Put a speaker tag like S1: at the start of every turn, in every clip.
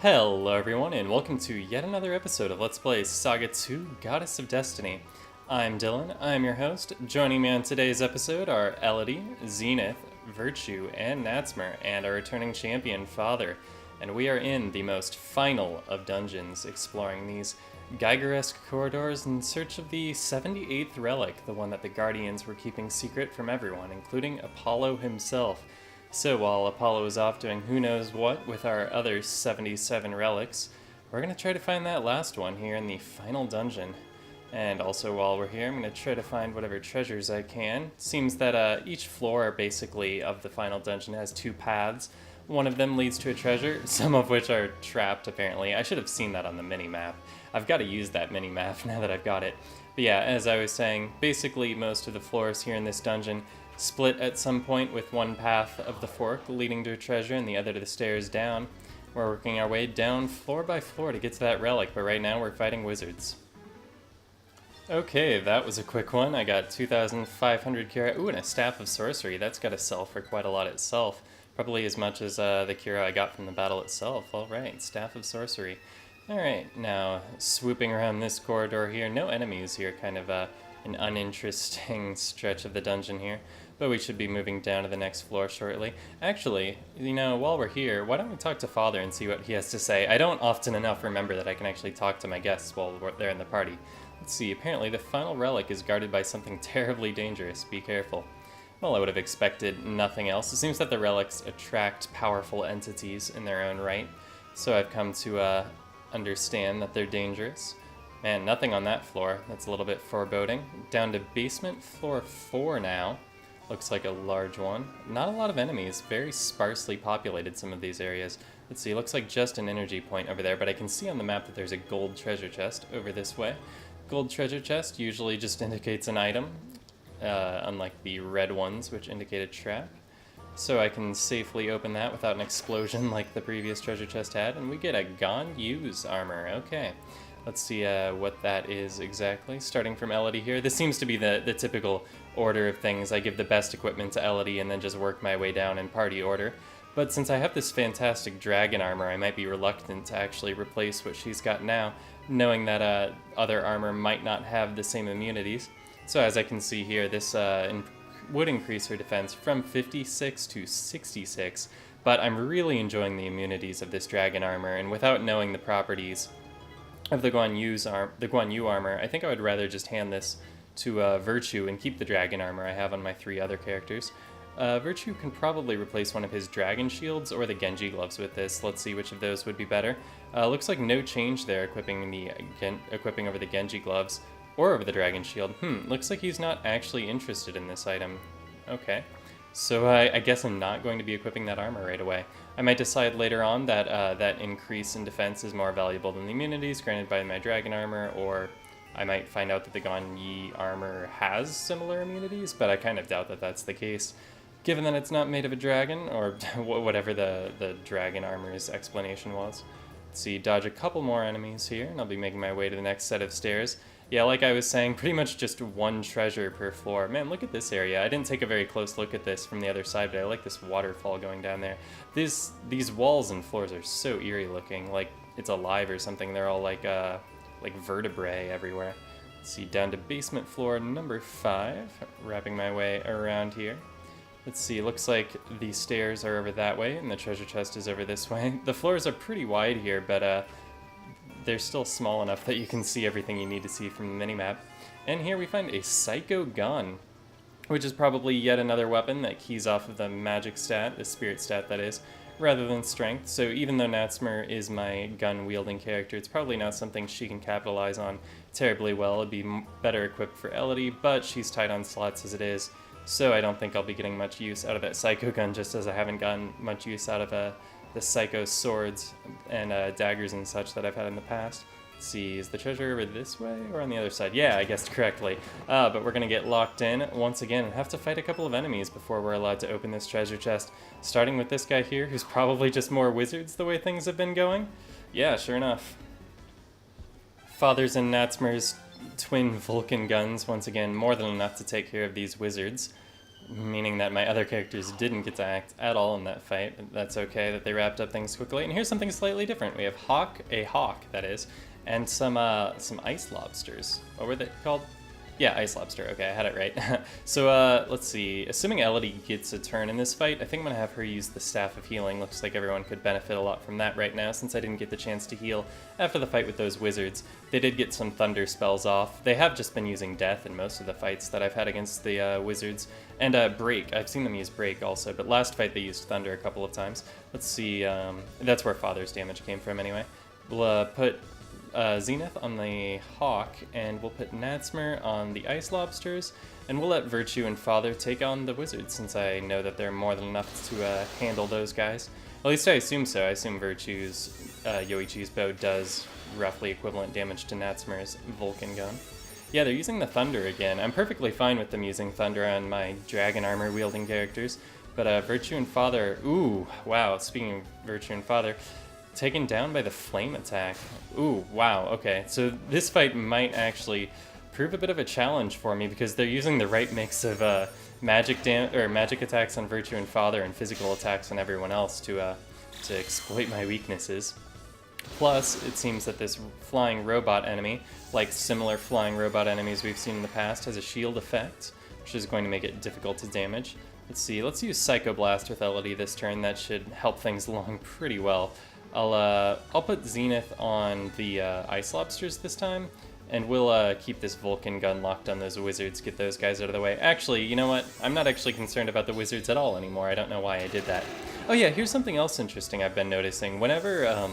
S1: Hello everyone and welcome to yet another episode of Let's Play SaGa 2 Goddess of Destiny. I'm Dylan, I'm your host. Joining me on today's episode are Elodie, Zenith, Virtue, and Natsmer, and our returning champion, Father. And we are in the most final of dungeons, exploring these Geiger-esque corridors in search of the 78th relic, the one that the Guardians were keeping secret from everyone, including Apollo himself. So while Apollo is off doing who knows what with our other 77 relics, we're going to try to find that last one here in the final dungeon. And also while we're here, I'm going to try to find whatever treasures I can. Seems that each floor basically of the final dungeon has two paths. One of them leads to a treasure, some of which are trapped apparently. I should have seen that on the mini-map. I've got to use that mini-map now that I've got it. But yeah, as I was saying, basically most of the floors here in this dungeon split at some point with one path of the fork leading to a treasure and the other to the stairs down. We're working our way down floor by floor to get to that relic, but right now we're fighting wizards. Okay, that was a quick one. I got 2,500 Cura. Ooh, and a Staff of Sorcery. That's got to sell for quite a lot itself. Probably as much as the Cura I got from the battle itself. Alright, Staff of Sorcery. Alright, now swooping around this corridor here. No enemies here, kind of an uninteresting stretch of the dungeon here. But we should be moving down to the next floor shortly. Actually, you know, while we're here, why don't we talk to Father and see what he has to say? I don't often enough remember that I can actually talk to my guests while they're in the party. Let's see, apparently the final relic is guarded by something terribly dangerous. Be careful. Well, I would have expected nothing else. It seems that the relics attract powerful entities in their own right, so I've come to understand that they're dangerous. Man, nothing on that floor. That's a little bit foreboding. Down to basement floor 4 now. Looks like a large one. Not a lot of enemies. Very sparsely populated, some of these areas. Let's see, looks like just an energy point over there, but I can see on the map that there's a gold treasure chest over this way. Gold treasure chest usually just indicates an item, unlike the red ones, which indicate a trap. So I can safely open that without an explosion like the previous treasure chest had, and we get a Gone Use armor. Okay. Let's see what that is exactly. Starting from Elodie here. This seems to be the typical order of things. I give the best equipment to Elodie and then just work my way down in party order. But since I have this fantastic dragon armor, I might be reluctant to actually replace what she's got now, knowing that other armor might not have the same immunities. So as I can see here, this would increase her defense from 56 to 66, but I'm really enjoying the immunities of this dragon armor, and without knowing the properties of the Guan Yu armor, I think I would rather just hand this to Virtue and keep the dragon armor I have on my 3 other characters. Virtue can probably replace one of his dragon shields or the Genji gloves with this. Let's see which of those would be better. Looks like no change there equipping over the Genji gloves or over the dragon shield. Looks like he's not actually interested in this item. Okay. So I guess I'm not going to be equipping that armor right away. I might decide later on that that increase in defense is more valuable than the immunities granted by my dragon armor, or I might find out that the Gon Yi armor has similar immunities, but I kind of doubt that that's the case, given that it's not made of a dragon, or whatever the dragon armor's explanation was. Let's see, dodge a couple more enemies here, and I'll be making my way to the next set of stairs. Yeah, like I was saying, pretty much just one treasure per floor. Man, look at this area. I didn't take a very close look at this from the other side, but I like this waterfall going down there. These walls and floors are so eerie looking, like it's alive or something. They're all like vertebrae everywhere. Let's see, down to basement floor number 5, wrapping my way around here. Let's see, looks like the stairs are over that way, and the treasure chest is over this way. The floors are pretty wide here, but they're still small enough that you can see everything you need to see from the minimap. And here we find a Psycho Gun, which is probably yet another weapon that keys off of the magic stat, the spirit stat that is, rather than strength. So even though Natsmer is my gun-wielding character, it's probably not something she can capitalize on terribly well. It'd be better equipped for Elodie, but she's tight on slots as it is, so I don't think I'll be getting much use out of that Psycho Gun, just as I haven't gotten much use out of the Psycho swords and daggers and such that I've had in the past. Let's see, is the treasure over this way or on the other side? Yeah, I guessed correctly. But we're going to get locked in once again and have to fight a couple of enemies before we're allowed to open this treasure chest. Starting with this guy here, who's probably just more wizards the way things have been going. Yeah, sure enough. Father's and Natsmer's twin Vulcan guns, once again, more than enough to take care of these wizards. meaning that my other characters didn't get to act at all in that fight. That's okay that they wrapped up things quickly. And here's something slightly different. We have a hawk, that is, and some ice lobsters. What were they called? Yeah, ice lobster. Okay, I had it right. So let's see. Assuming Elodie gets a turn in this fight, I think I'm going to have her use the Staff of Healing. Looks like everyone could benefit a lot from that right now, since I didn't get the chance to heal after the fight with those wizards. They did get some thunder spells off. They have just been using death in most of the fights that I've had against the wizards. And break. I've seen them use break also, but last fight they used thunder a couple of times. Let's see. That's where Father's damage came from anyway. We'll put Zenith on the Hawk, and we'll put Natsmer on the Ice Lobsters, and we'll let Virtue and Father take on the Wizards, since I know that they're more than enough to handle those guys. At least I assume so. I assume Virtue's Yoichi's bow does roughly equivalent damage to Natsmer's Vulcan gun. Yeah, they're using the Thunder again. I'm perfectly fine with them using Thunder on my Dragon Armor wielding characters, but Virtue and Father, ooh, wow, speaking of Virtue and Father, taken down by the flame attack. Ooh, wow, okay. So this fight might actually prove a bit of a challenge for me, because they're using the right mix of magic attacks on Virtue and Father and physical attacks on everyone else to exploit my weaknesses. Plus, it seems that this flying robot enemy, like similar flying robot enemies we've seen in the past, has a shield effect, which is going to make it difficult to damage. Let's see, let's use Psycho Blast with Elodie this turn. That should help things along pretty well. I'll put Zenith on the Ice Lobsters this time, and we'll keep this Vulcan gun locked on those wizards, get those guys out of the way. Actually, you know what? I'm not actually concerned about the wizards at all anymore. I don't know why I did that. Oh yeah, here's something else interesting I've been noticing. Whenever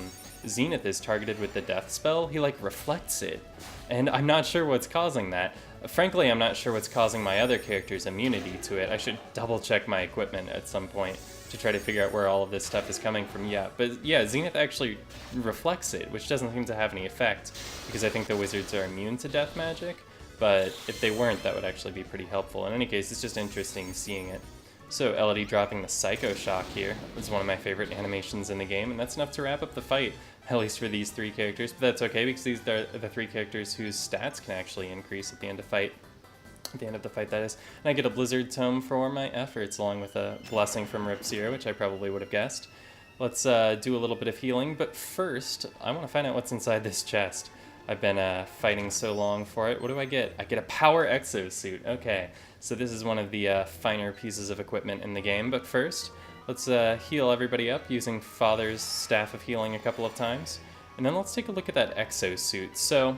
S1: Zenith is targeted with the death spell, he like reflects it, and I'm not sure what's causing that. Frankly, I'm not sure what's causing my other character's immunity to it. I should double check my equipment at some point to try to figure out where all of this stuff is coming from. Yeah, but yeah, Zenith actually reflects it, which doesn't seem to have any effect, because I think the wizards are immune to death magic, but if they weren't, that would actually be pretty helpful. In any case, it's just interesting seeing it. So Elodie dropping the Psycho Shock here is one of my favorite animations in the game, and that's enough to wrap up the fight, at least for these three characters. But that's okay, because these are the three characters whose stats can actually increase at the end of fight. At the end of the fight, that is. And I get a Blizzard Tome for my efforts, along with a Blessing from Rip Zero, which I probably would have guessed. Let's do a little bit of healing, but first, I want to find out what's inside this chest. I've been fighting so long for it. What do I get? I get a Power Exosuit. Okay, so this is one of the finer pieces of equipment in the game, but first, let's heal everybody up using Father's Staff of Healing a couple of times. And then let's take a look at that Exosuit. So,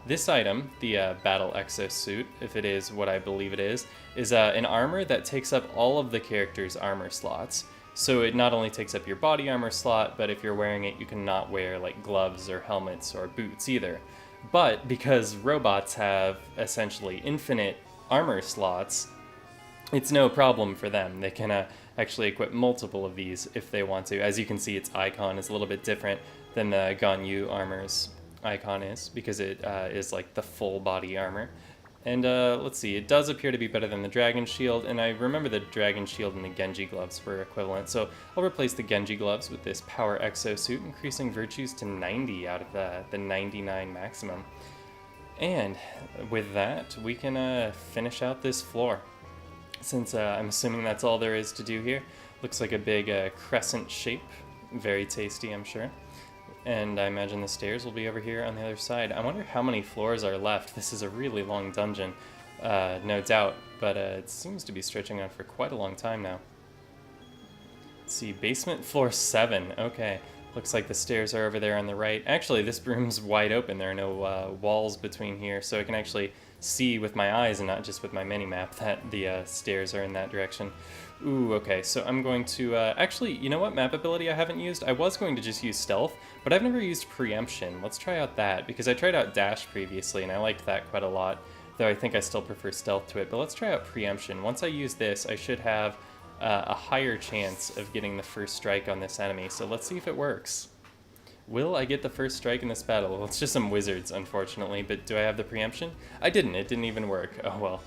S1: this item, the Battle Exosuit, if it is what I believe it is an armor that takes up all of the character's armor slots. So it not only takes up your body armor slot, but if you're wearing it, you cannot wear like gloves or helmets or boots either. But because robots have essentially infinite armor slots, it's no problem for them. They can actually equip multiple of these if they want to. As you can see, its icon is a little bit different than the Ganyu armor's icon is, because it is like the full body armor. And let's see, it does appear to be better than the Dragon Shield, and I remember the Dragon Shield and the Genji Gloves were equivalent, so I'll replace the Genji Gloves with this Power Exosuit, increasing virtues to 90 out of the 99 maximum. And with that, we can finish out this floor. Since I'm assuming that's all there is to do here. Looks like a big crescent shape, very tasty, I'm sure. And I imagine the stairs will be over here on the other side. I wonder how many floors are left. This is a really long dungeon, no doubt, but it seems to be stretching on for quite a long time now. Let's see, basement floor 7. Okay, looks like the stairs are over there on the right. Actually, this room's wide open. There are no walls between here, so I can actually see with my eyes and not just with my mini-map that the stairs are in that direction. Ooh, okay, so I'm going to, actually, you know what map ability I haven't used? I was going to just use Stealth, but I've never used Preemption. Let's try out that, because I tried out Dash previously, and I liked that quite a lot, though I think I still prefer Stealth to it, but let's try out Preemption. Once I use this, I should have a higher chance of getting the first strike on this enemy, so let's see if it works. Will I get the first strike in this battle? Well, it's just some wizards, unfortunately, but do I have the Preemption? I didn't, it didn't even work. Oh well.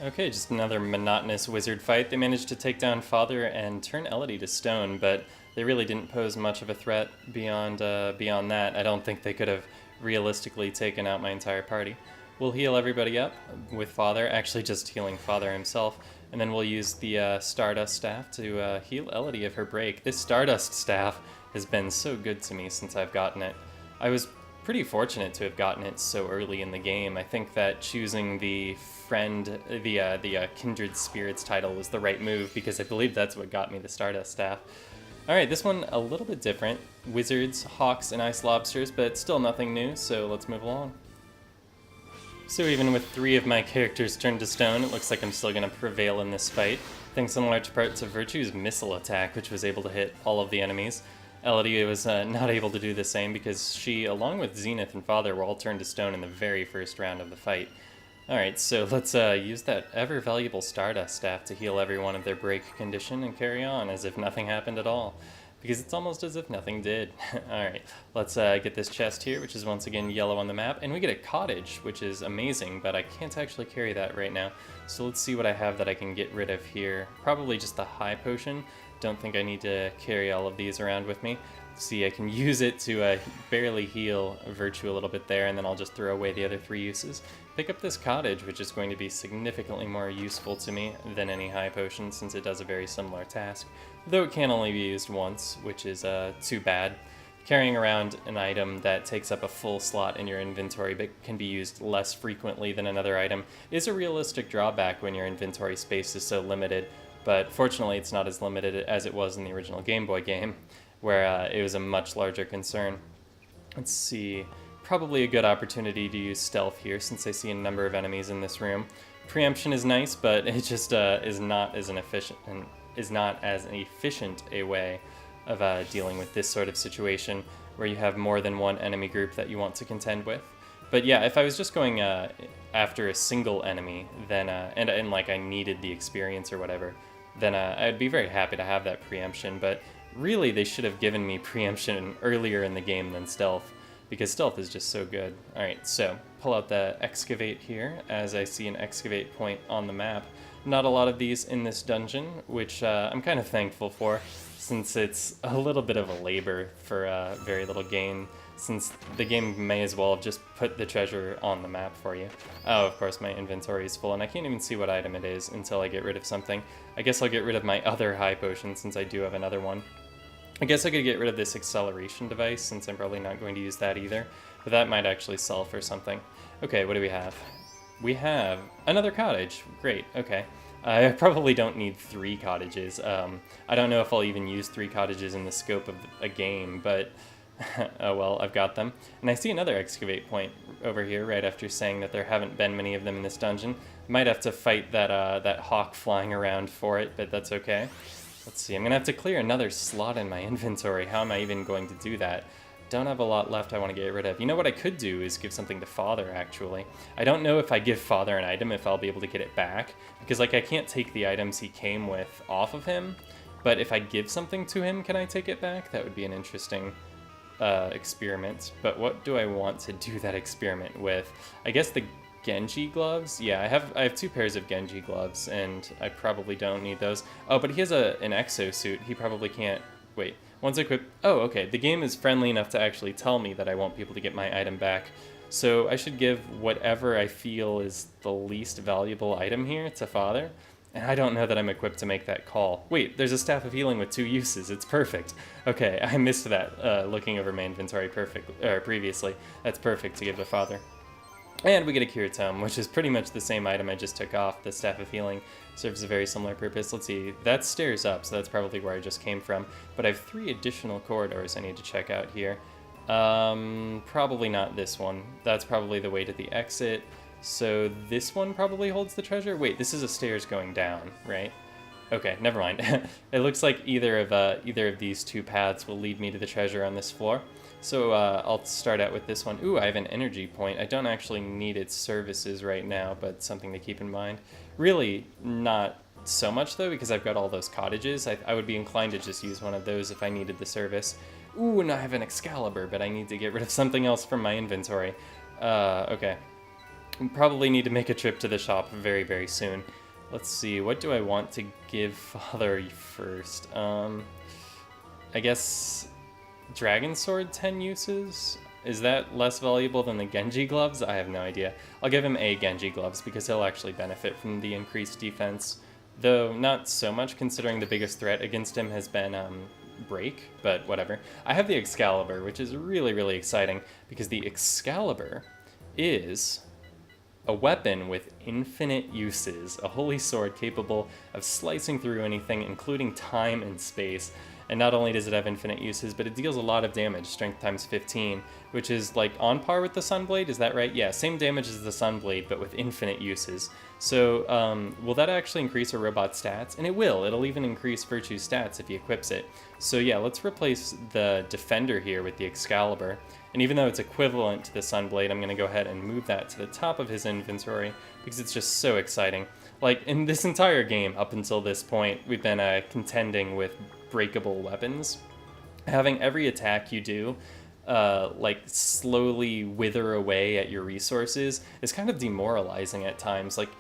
S1: Okay, just another monotonous wizard fight. They managed to take down Father and turn Elodie to stone, but they really didn't pose much of a threat beyond that. I don't think they could have realistically taken out my entire party. We'll heal everybody up with Father, actually just healing Father himself, and then we'll use the Stardust Staff to heal Elodie of her break. This Stardust Staff has been so good to me since I've gotten it. I was pretty fortunate to have gotten it so early in the game. I think that choosing the Kindred Spirits title was the right move, because I believe that's what got me the Stardust Staff. Alright, this one a little bit different. Wizards, hawks, and ice lobsters, but still nothing new, so let's move along. So even with 3 of my characters turned to stone, it looks like I'm still going to prevail in this fight, thanks in large part to Virtue's missile attack, which was able to hit all of the enemies. Elodie was not able to do the same because she, along with Zenith and Father, were all turned to stone in the very first round of the fight. Alright, so let's use that ever-valuable Stardust Staff to heal everyone of their break condition and carry on as if nothing happened at all. Because it's almost as if nothing did. Alright, let's get this chest here, which is once again yellow on the map, and we get a cottage, which is amazing, but I can't actually carry that right now. So let's see what I have that I can get rid of here. Probably just the high potion. Don't think I need to carry all of these around with me. See, I can use it to barely heal Virtue a little bit there, and then I'll just throw away the other 3 uses. Pick up this cottage, which is going to be significantly more useful to me than any high potion, since it does a very similar task, though it can only be used once, which is too bad. Carrying around an item that takes up a full slot in your inventory but can be used less frequently than another item is a realistic drawback when your inventory space is so limited, but fortunately it's not as limited as it was in the original Game Boy game, where it was a much larger concern. Let's see, probably a good opportunity to use stealth here since I see a number of enemies in this room. Preemption is nice, but it just is not as an efficient a way of dealing with this sort of situation where you have more than one enemy group that you want to contend with. But yeah, if I was just going after a single enemy, then and like I needed the experience or whatever, then I'd be very happy to have that preemption. But really, they should have given me preemption earlier in the game than stealth, because stealth is just so good. Alright, so pull out the excavate here, as I see an excavate point on the map. Not a lot of these in this dungeon, which I'm kind of thankful for, since it's a little bit of a labor for very little gain, since the game may as well have just put the treasure on the map for you. Oh, of course my inventory is full, and I can't even see what item it is until I get rid of something. I guess I'll get rid of my other high potion, since I do have another one. I guess I could get rid of this acceleration device, since I'm probably not going to use that either, but that might actually sell for something. Okay, what do we have? We have another cottage. Great, okay. I probably don't need 3 cottages. I don't know if I'll even use 3 cottages in the scope of a game, but oh well, I've got them. And I see another excavate point over here right after saying that there haven't been many of them in this dungeon. Might have to fight that hawk flying around for it, but that's okay. Let's see, I'm gonna have to clear another slot in my inventory. How am I even going to do that? Don't have a lot left I want to get rid of. You know what I could do is give something to Father, actually. I don't know if I give Father an item if I'll be able to get it back, because like I can't take the items he came with off of him, but if I give something to him, can I take it back? That would be an interesting experiment. But what do I want to do that experiment with? I guess the Genji gloves? Yeah, I have 2 pairs of Genji gloves, and I probably don't need those. Oh, but he has an exosuit. He probably can't... Wait, once equipped... Oh, okay, the game is friendly enough to actually tell me that I won't be able to get my item back. So I should give whatever I feel is the least valuable item here to Father. And I don't know that I'm equipped to make that call. Wait, there's a Staff of Healing with 2 uses. It's perfect. Okay, I missed that looking over my inventory previously. That's perfect to give to Father. And we get a Cure Tome, which is pretty much the same item I just took off. The Staff of Healing serves a very similar purpose. Let's see, that's stairs up, so that's probably where I just came from. But I have 3 additional corridors I need to check out here. Probably not this one. That's probably the way to the exit. So this one probably holds the treasure? Wait, this is a stairs going down, right? Okay, never mind. It looks like either of these 2 paths will lead me to the treasure on this floor. So I'll start out with this one. Ooh, I have an energy point. I don't actually need its services right now, but something to keep in mind. Really not so much though, because I've got all those cottages. I would be inclined to just use one of those if I needed the service. Ooh, and I have an Excalibur, but I need to get rid of something else from my inventory. Okay. Probably need to make a trip to the shop very, very soon. Let's see, what do I want to give Father first? I guess Dragon Sword 10 uses? Is that less valuable than the Genji gloves? I have no idea. I'll give him a Genji gloves because he'll actually benefit from the increased defense. Though not so much considering the biggest threat against him has been break, but whatever. I have the Excalibur, which is really, really exciting because the Excalibur is a weapon with infinite uses, a holy sword capable of slicing through anything, including time and space. And not only does it have infinite uses, but it deals a lot of damage, strength times 15, which is like on par with the Sunblade, is that right? Yeah, same damage as the Sunblade, but with infinite uses. So will that actually increase a robot's stats? And it will. It'll even increase Virtue's stats if he equips it. So yeah, let's replace the Defender here with the Excalibur. And even though it's equivalent to the Sunblade, I'm going to go ahead and move that to the top of his inventory because it's just so exciting. Like, in this entire game, up until this point, we've been contending with breakable weapons. Having every attack you do like slowly wither away at your resources is kind of demoralizing at times. Like,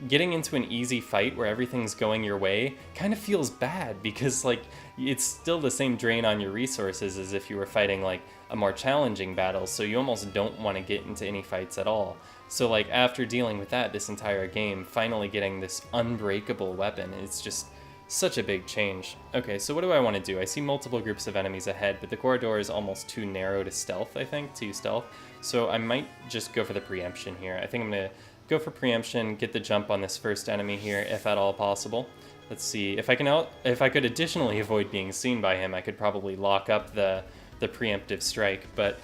S1: getting into an easy fight where everything's going your way kind of feels bad because like it's still the same drain on your resources as if you were fighting like a more challenging battle, so you almost don't want to get into any fights at all. So like after dealing with that this entire game, finally getting this unbreakable weapon, it's just such a big change. Okay, so what do I want to do? I see multiple groups of enemies ahead, but the corridor is almost too narrow to stealth, I think, to stealth. So I might just go for the preemption here. I think I'm going to go for preemption, get the jump on this first enemy here, if at all possible. Let's see, if I could additionally avoid being seen by him, I could probably lock up the preemptive strike, but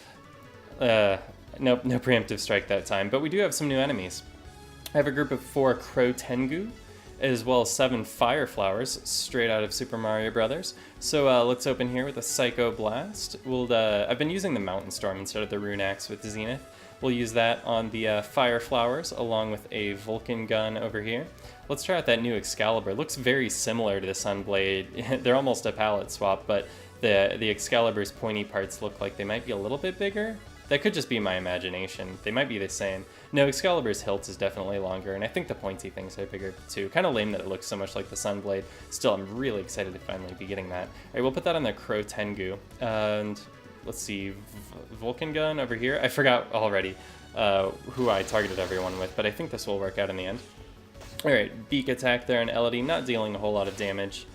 S1: nope, no preemptive strike that time. But we do have some new enemies. I have a group of 4 Crow Tengu, as well as 7 Fire Flowers, straight out of Super Mario Brothers. So let's open here with a Psycho Blast. I've been using the Mountain Storm instead of the Rune Axe with Zenith. We'll use that on the Fire Flowers, along with a Vulcan gun over here. Let's try out that new Excalibur. It looks very similar to the Sunblade. They're almost a palette swap, but the Excalibur's pointy parts look like they might be a little bit bigger. That could just be my imagination. They might be the same. No, Excalibur's hilt is definitely longer, and I think the pointy things are bigger too. Kind of lame that it looks so much like the Sunblade. Still, I'm really excited to finally be getting that. Alright, we'll put that on the Crow Tengu. And let's see, Vulcan gun over here. I forgot already who I targeted everyone with, but I think this will work out in the end. Alright, Beak attack there on Elodie, not dealing a whole lot of damage.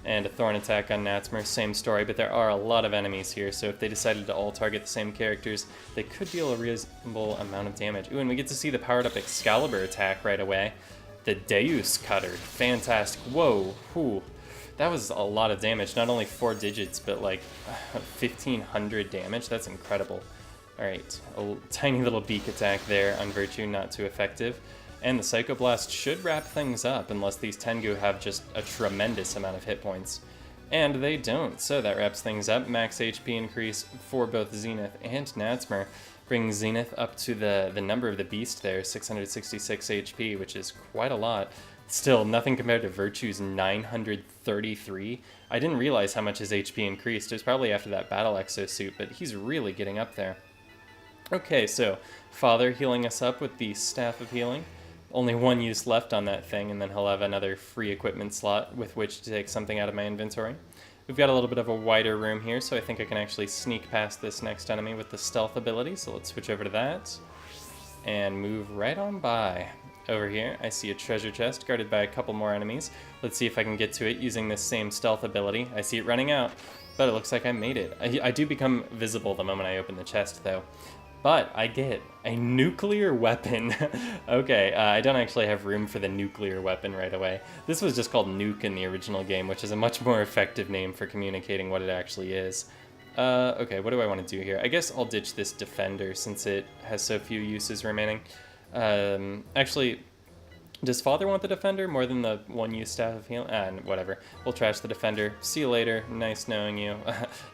S1: And a Thorn attack on Natsmer, same story, but there are a lot of enemies here, so if they decided to all target the same characters, they could deal a reasonable amount of damage. Ooh, and we get to see the powered-up Excalibur attack right away. The Deus Cutter, fantastic. Whoa, whew. That was a lot of damage, not only 4 digits, but like 1,500 damage, that's incredible. Alright, a tiny little beak attack there on Virtue, not too effective. And the Psycho Blast should wrap things up unless these Tengu have just a tremendous amount of hit points. And they don't, so that wraps things up. Max HP increase for both Zenith and Natsmer, bringing Zenith up to the number of the beast there, 666 HP, which is quite a lot. Still, nothing compared to Virtue's 933. I didn't realize how much his HP increased. It was probably after that battle exosuit, but he's really getting up there. Okay, so Father healing us up with the Staff of Healing. Only 1 use left on that thing, and then he'll have another free equipment slot with which to take something out of my inventory. We've got a little bit of a wider room here, so I think I can actually sneak past this next enemy with the stealth ability, so let's switch over to that. And move right on by. Over here, I see a treasure chest guarded by a couple more enemies. Let's see if I can get to it using this same stealth ability. I see it running out, but it looks like I made it. I do become visible the moment I open the chest, though. But I get a nuclear weapon. Okay, I don't actually have room for the nuclear weapon right away. This was just called Nuke in the original game, which is a much more effective name for communicating what it actually is. Okay, what do I want to do here? I guess I'll ditch this Defender since it has so few uses remaining. Actually, does Father want the Defender more than the 1 use Staff of Healing? Whatever. We'll trash the Defender. See you later. Nice knowing you.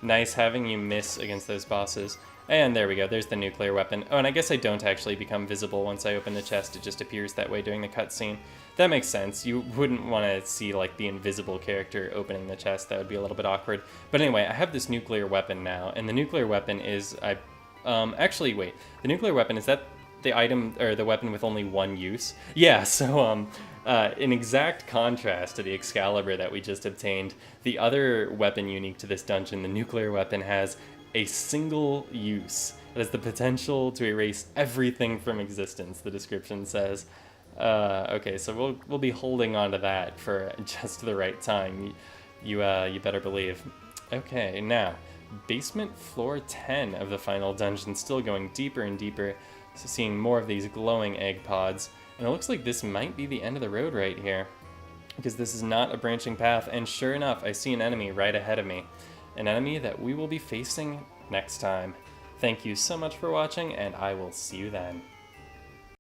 S1: Nice having you miss against those bosses. And there we go, there's the nuclear weapon. Oh, and I guess I don't actually become visible once I open the chest, it just appears that way during the cutscene. That makes sense, you wouldn't want to see like the invisible character opening the chest, that would be a little bit awkward. But anyway, I have this nuclear weapon now, and the nuclear weapon is, actually wait, the nuclear weapon, is that the item or the weapon with only one use. Yeah, so in exact contrast to the Excalibur that we just obtained, the other weapon unique to this dungeon, the nuclear weapon, has a single use. It has the potential to erase everything from existence, the description says. Okay, so we'll be holding on to that for just the right time. You better believe. Okay, now, basement floor 10 of the final dungeon, still going deeper and deeper, so seeing more of these glowing egg pods. And it looks like this might be the end of the road right here, because this is not a branching path, and sure enough, I see an enemy right ahead of me. An enemy that we will be facing next time. Thank you so much for watching, and I will see you then.